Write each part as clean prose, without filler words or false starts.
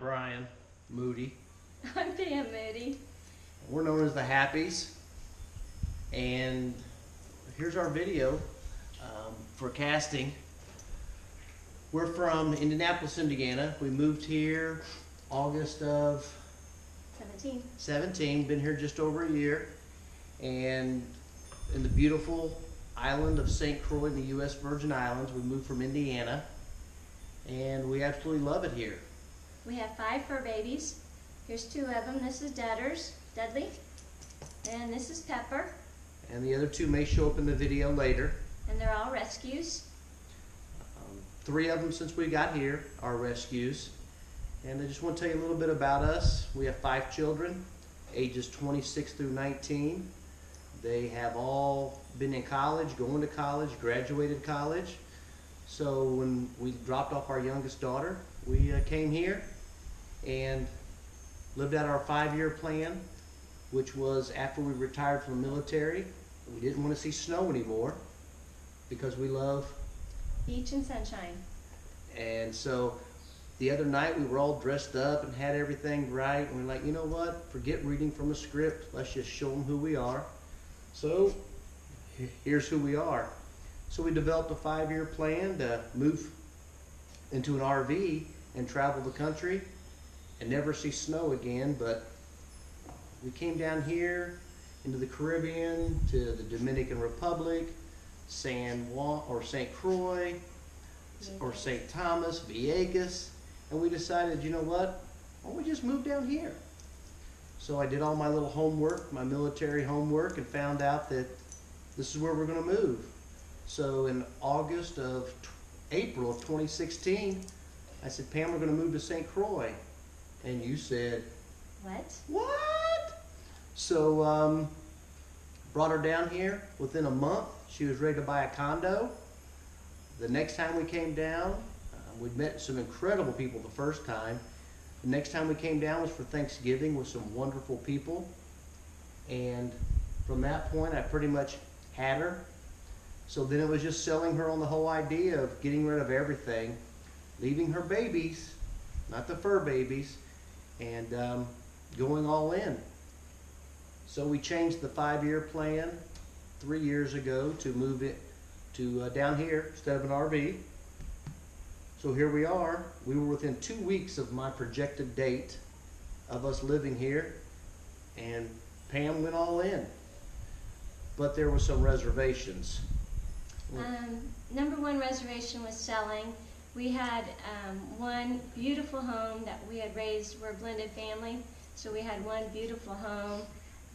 Brian Moody. I'm Pam Moody. We're known as the Happies. And here's our video for casting. We're from Indianapolis, Indiana. We moved here August of 17. Been here just over a year. And in the beautiful island of St. Croix in the U.S. Virgin Islands. We moved from Indiana. And we absolutely love it here. We have 5 fur babies. Here's 2 of them. This is Dudley, and this is Pepper. And the other 2 may show up in the video later. And they're all rescues. 3 of them since we got here are rescues. And I just want to tell you a little bit about us. We have 5 children, ages 26 through 19. They have all been in college, going to college, graduated college. So when we dropped off our youngest daughter, we came here and lived out our 5-year plan, which was after we retired from the military. We didn't want to see snow anymore because we love beach and sunshine. And so the other night we were all dressed up and had everything right, and we're like, you know what, forget reading from a script, let's just show them who we are. So here's who we are. So we developed a 5-year plan to move into an RV and travel the country and never see snow again. But we came down here into the Caribbean, to the Dominican Republic, San Juan or St. Croix or St. Thomas, Vieques, and we decided, you know what, why don't we just move down here? So I did all my little homework, my military homework, and found out that this is where we're going to move. So in April of 2016, I said, Pam, we're going to move to St. Croix. And you said, What? So brought her down here. Within a month, she was ready to buy a condo. The next time we came down, we'd met some incredible people the first time. The next time we came down was for Thanksgiving with some wonderful people. And from that point, I pretty much had her. So then it was just selling her on the whole idea of getting rid of everything, leaving her babies, not the fur babies, and going all in. So we changed the 5-year plan 3 years ago to move it to down here instead of an RV. So here we are. We were within 2 weeks of my projected date of us living here, and Pam went all in. But there were some reservations. Number 1 reservation was selling. We had one beautiful home that we had raised. We're a blended family, so we had one beautiful home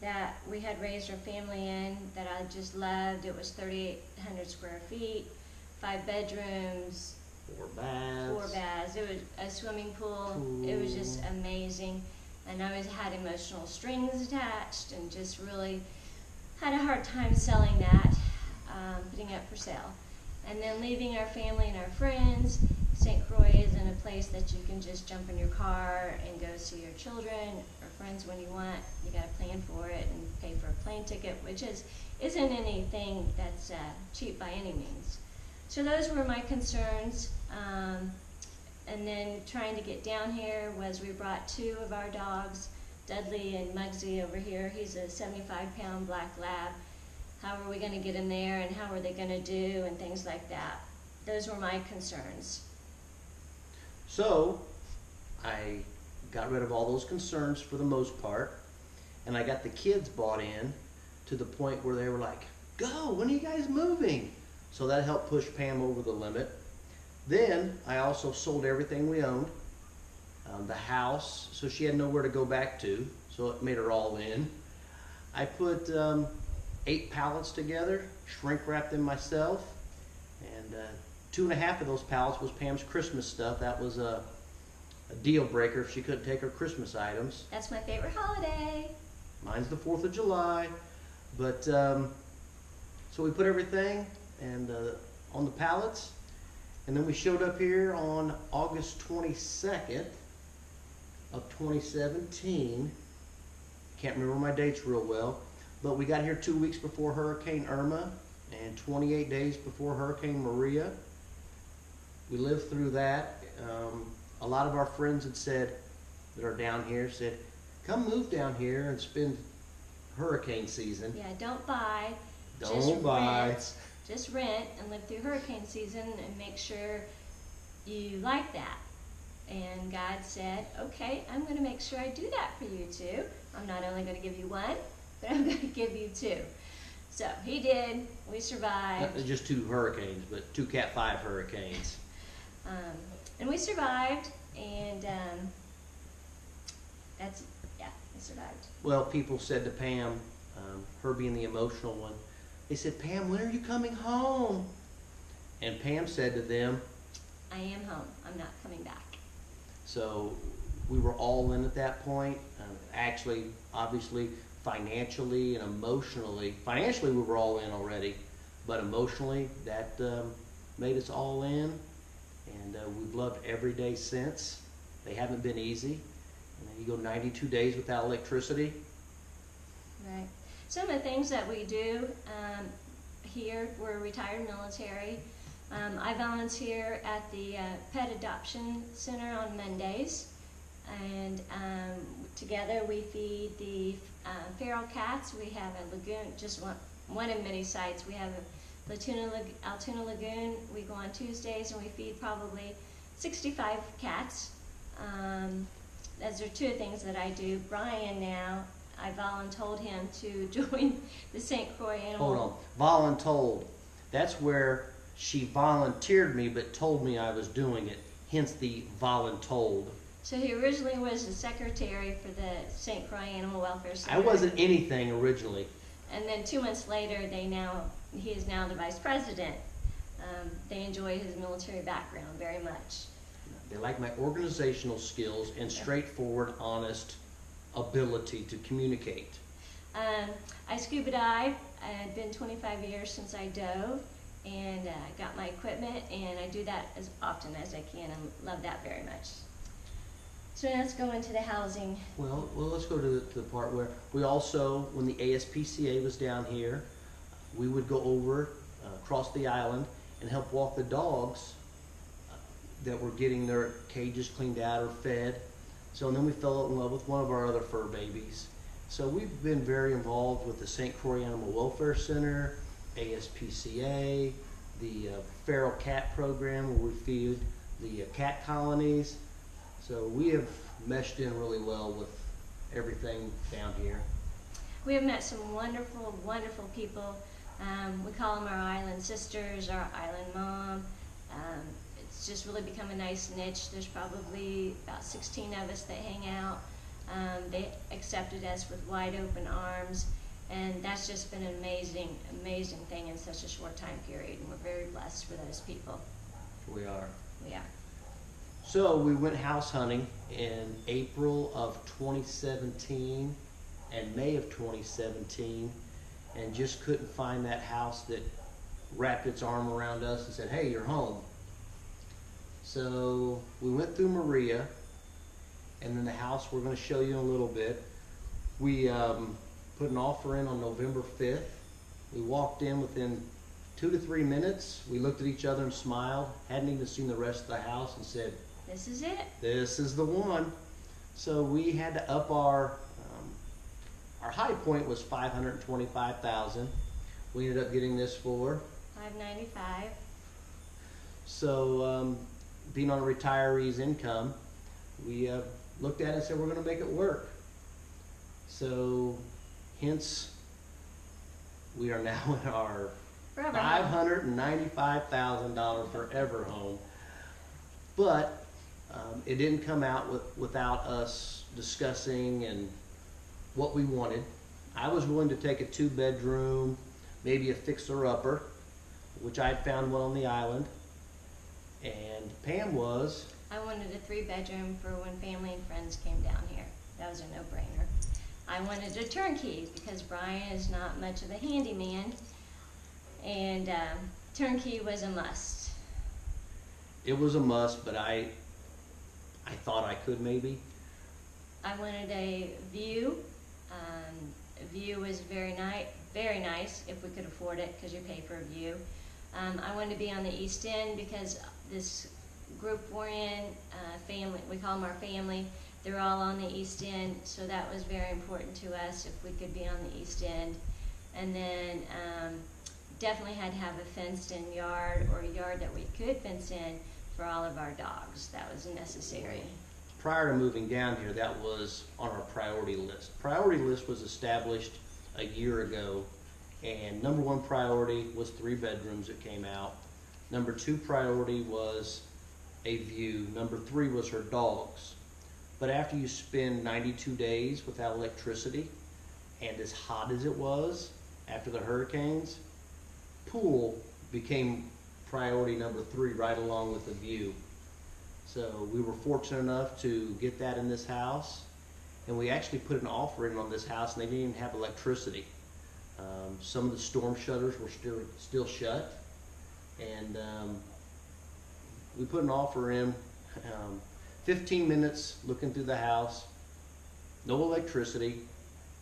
that we had raised our family in that I just loved. It was 3,800 square feet, 5 bedrooms, 4 baths. 4 baths. It was a swimming pool. It was just amazing. And I always had emotional strings attached and just really had a hard time selling that, putting it up for sale. And then leaving our family and our friends. St. Croix isn't a place that you can just jump in your car and go see your children or friends when you want. You got to plan for it and pay for a plane ticket, which isn't anything that's cheap by any means. So those were my concerns. And then trying to get down here was we brought 2 of our dogs, Dudley and Muggsy over here. He's a 75-pound black lab. How are we going to get him there, and how are they going to do, and things like that. Those were my concerns. So I got rid of all those concerns for the most part, and I got the kids bought in to the point where they were like, go, when are you guys moving? So that helped push Pam over the limit. Then I also sold everything we owned, the house, so she had nowhere to go back to, so it made her all in. I put 8 pallets together, shrink wrapped them myself, and 2.5 of those pallets was Pam's Christmas stuff. That was a deal breaker if she couldn't take her Christmas items. That's my favorite holiday. Mine's the 4th of July. But so we put everything on the pallets, and then we showed up here on August 22nd of 2017. Can't remember my dates real well, but we got here 2 weeks before Hurricane Irma and 28 days before Hurricane Maria. We lived through that. A lot of our friends had said, that are down here said, come move down here and spend hurricane season. Yeah, don't buy. Don't buy. Just rent and live through hurricane season and make sure you like that. And God said, okay, I'm going to make sure I do that for you too. I'm not only going to give you one, but I'm going to give you two. So he did. We survived. Not just 2 hurricanes, but 2 Cat 5 hurricanes. And we survived, and we survived. Well, people said to Pam, her being the emotional one, they said, Pam, when are you coming home? And Pam said to them, I am home. I'm not coming back. So we were all in at that point. Actually, obviously, financially and emotionally. Financially, we were all in already, but emotionally, that made us all in. And we've loved every day since. They haven't been easy. You go 92 days without electricity. Right. Some of the things that we do here, we're retired military. I volunteer at the Pet Adoption Center on Mondays, and together we feed the feral cats. We have a lagoon, just one of many sites. We have a Altoona Lagoon. We go on Tuesdays and we feed probably 65 cats. Those are 2 things that I do. Brian now, I voluntold him to join the St. Croix Animal. Hold on. Voluntold. That's where she volunteered me but told me I was doing it. Hence the voluntold. So he originally was the secretary for the St. Croix Animal Welfare Center. I wasn't anything originally. And then 2 months later, he is now the vice president. They enjoy his military background very much. They like my organizational skills and straightforward, honest ability to communicate. I scuba dive. It's been 25 years since I dove, and got my equipment, and I do that as often as I can and love that very much. So now let's go into the housing. Well, let's go to the part where we also, when the ASPCA was down here, we would go over across the island and help walk the dogs that were getting their cages cleaned out or fed. So and then we fell in love with one of our other fur babies. So we've been very involved with the St. Croix Animal Welfare Center, ASPCA, the feral cat program where we feed the cat colonies. So we have meshed in really well with everything down here. We have met some wonderful, wonderful people. We call them our island sisters, our island mom. It's just really become a nice niche. There's probably about 16 of us that hang out. They accepted us with wide open arms, and that's just been an amazing, amazing thing in such a short time period, and we're very blessed for those people. We are. We are. So we went house hunting in April of 2017 and May of 2017 and just couldn't find that house that wrapped its arm around us and said, hey, you're home. So we went through Maria, and then the house we're going to show you in a little bit. We put an offer in on November 5th. We walked in within 2 to 3 minutes. We looked at each other and smiled, hadn't even seen the rest of the house, and said, This is it. this is the one. So we had to up our high point was $525,000. We ended up getting this for $595. So being on a retiree's income, we looked at it and said we're going to make it work. So hence we are now in our Forever. $595,000 forever home. But it didn't come out without us discussing and what we wanted. I was willing to take a 2-bedroom, maybe a fixer-upper, which I had found one on the island. And Pam was? I wanted a 3-bedroom for when family and friends came down here. That was a no-brainer. I wanted a turnkey because Brian is not much of a handyman, and turnkey was a must. It was a must, but I thought I could maybe. I wanted a view. A view was very nice if we could afford it, because you pay for a view. I wanted to be on the East End because this group we're in, family, we call them our family, They're all on the East End, so that was very important to us if we could be on the East End. And then definitely had to have a fenced-in yard, or a yard that we could fence in for all of our dogs. That was necessary. Prior to moving down here, that was on our priority list. Priority list was established a year ago, and number one priority was 3 bedrooms that came out. Number 2 priority was a view. Number 3 was her dogs. But after you spend 92 days without electricity, and as hot as it was after the hurricanes, pool became priority number 3 right along with the view. So we were fortunate enough to get that in this house, and we actually put an offer in on this house, and they didn't even have electricity. Some of the storm shutters were still shut, and we put an offer in. 15 minutes looking through the house, no electricity.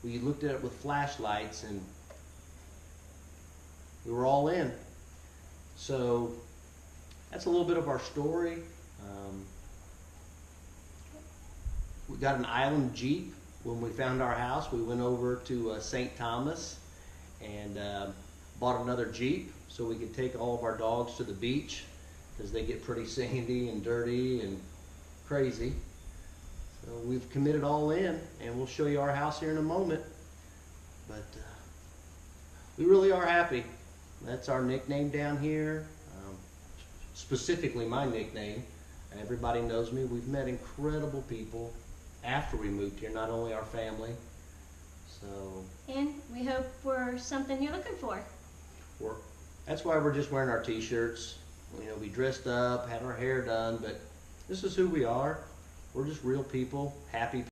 We looked at it with flashlights, and we were all in. So that's a little bit of our story. We got an island Jeep. When we found our house, we went over to St. Thomas and bought another Jeep so we could take all of our dogs to the beach, because they get pretty sandy and dirty and crazy. So we've committed all in, and we'll show you our house here in a moment. But we really are happy. That's our nickname down here. Specifically my nickname. Everybody knows me. We've met incredible people after we moved here, not only our family. So, And we hope we're something you're looking for. that's why we're just wearing our t-shirts. You know, we dressed up, had our hair done, but this is who we are. We're just real people, happy people.